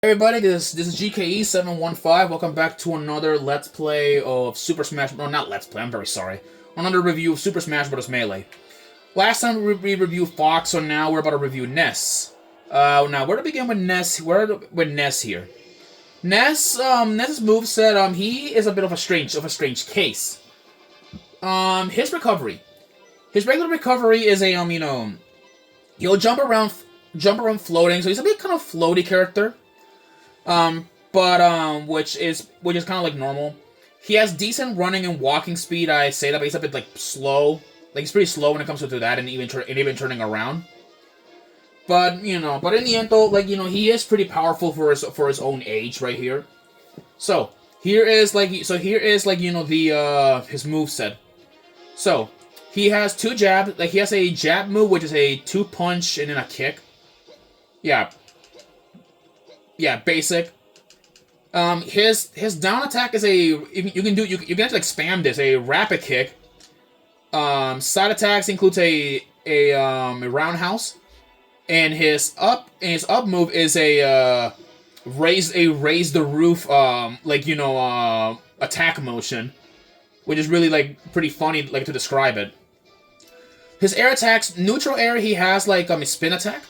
Hey everybody, this is GKE715. Welcome back to another Let's Play of Super Smash. No, not Let's Play. I'm very sorry. Another review of Super Smash Bros. Melee. Last time we reviewed Fox, so now we're about to review Ness. Now where to begin with Ness? With Ness here? Ness's moveset. He is a bit of a strange case. His recovery. His regular recovery is a he'll jump around floating, so he's a bit kind of floaty character. Which is kind of like normal. He has decent running and walking speed. I say that, but he's a bit like slow. Like he's pretty slow when it comes to that, and even turning around. But in the end though, he is pretty powerful for his own age right here. So here is the his moveset. So he has two jabs. Like he has a jab move, which is a 2-punch and then a kick. Yeah, basic. His down attack is you can actually spam this, a rapid kick. Side attacks includes a roundhouse, and his up move is a raise the roof attack motion, which is really pretty funny to describe it. His air attacks, neutral air, he has a spin attack.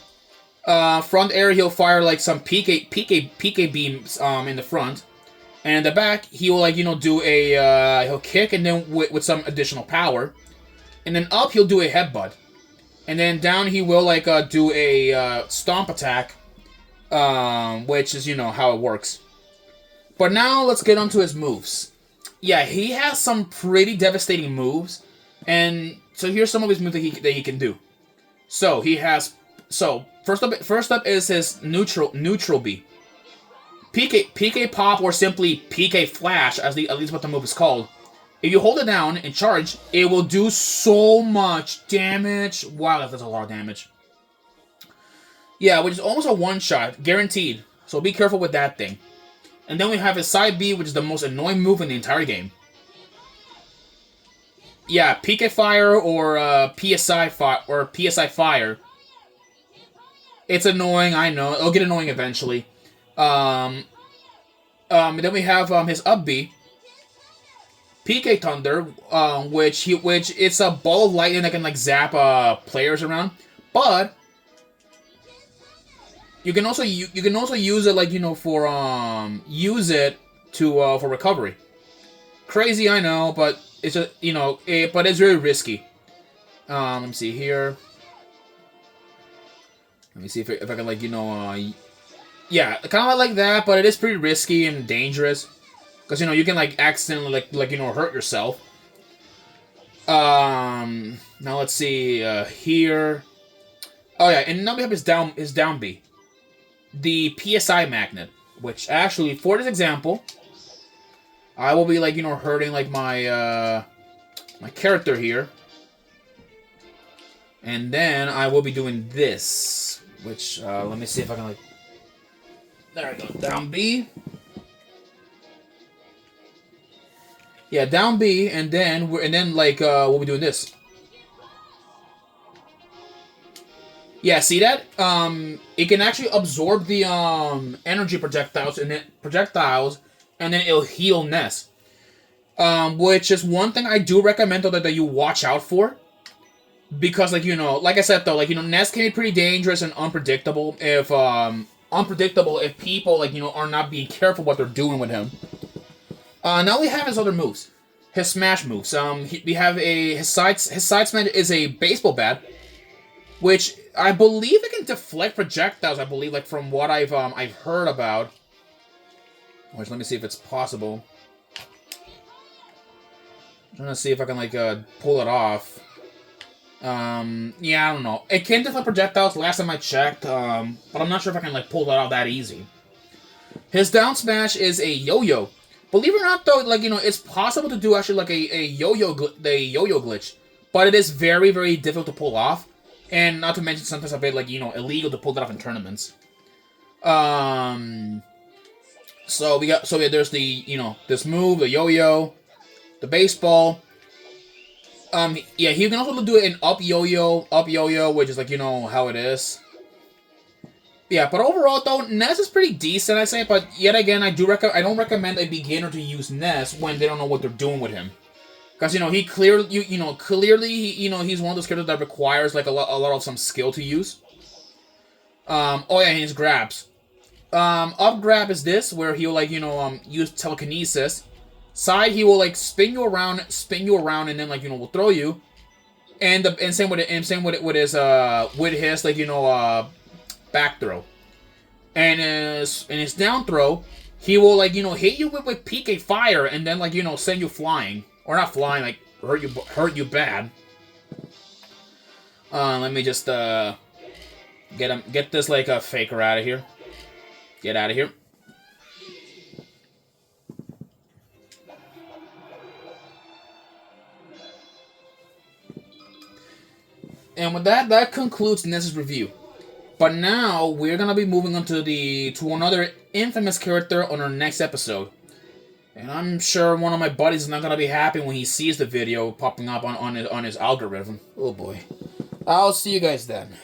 Front air, he'll fire some PK beams in the front, and in the back he will do a he'll kick, and then with some additional power, and then up he'll do a headbutt, and then down he will do a stomp attack, which is how it works. But now let's get onto his moves. Yeah, he has some pretty devastating moves, and so here's some of his moves that he can do. So he has First up is his neutral B. PK Pop, or simply PK Flash, at least what the move is called. If you hold it down and charge, it will do so much damage. Wow, that's a lot of damage. Yeah, which is almost a one-shot, guaranteed. So be careful with that thing. And then we have his side B, which is the most annoying move in the entire game. Yeah, PK Fire or PSI Fire. It's annoying, I know. It'll get annoying eventually. Then we have his up B, PK Thunder, which it's a ball of lightning that can zap players around. But you can also use it for recovery. Crazy, I know, but it's just but it's very risky. Let me see here. Let me see if I can yeah, kind of like that, but it is pretty risky and dangerous because you can accidentally hurt yourself. Now let's see here. Oh yeah, and now we have his down B, the PSI magnet, which actually for this example, I will be hurting my my character here, and then I will be doing this. Which, let me see if I can, there we go, down B. Yeah, down B, and then we'll be doing this. Yeah, see that? It can actually absorb the, energy projectiles, and then it'll heal Ness. Which is one thing I do recommend, though, that you watch out for. Because, like I said, though, Ness can be pretty dangerous and unpredictable if people, are not being careful what they're doing with him. Now we have his other moves. His smash moves. We have his side smash is a baseball bat, which I believe it can deflect projectiles, I believe, from what I've heard about. Which, let me see if it's possible. I'm trying to see if I can, pull it off. Yeah, I don't know. It can deflect projectiles last time I checked, but I'm not sure if I can, pull that out that easy. His down smash is a yo-yo. Believe it or not, though, it's possible to do actually, a yo-yo glitch. But it is very, very difficult to pull off. And not to mention sometimes a bit, illegal to pull that off in tournaments. So there's the, this move, the yo-yo, the baseball. Yeah, he can also do an up yo-yo, which is how it is. Yeah, but overall though, Ness is pretty decent, I say. But yet again, I don't recommend a beginner to use Ness when they don't know what they're doing with him. Because he clearly, he's one of those characters that requires like a lot of some skill to use. Oh yeah, his grabs. Up grab is this where he'll like use telekinesis. Side he will like spin you around, and then like will throw you. And same with his like back throw. And his down throw, he will like hit you with PK fire and then like send you flying. Or not flying, like hurt you bad. Let me just get this like a faker out of here. Get out of here. And with that concludes Ness's review. But now we're gonna be moving on to another infamous character on our next episode. And I'm sure one of my buddies is not gonna be happy when he sees the video popping up on his algorithm. Oh boy. I'll see you guys then.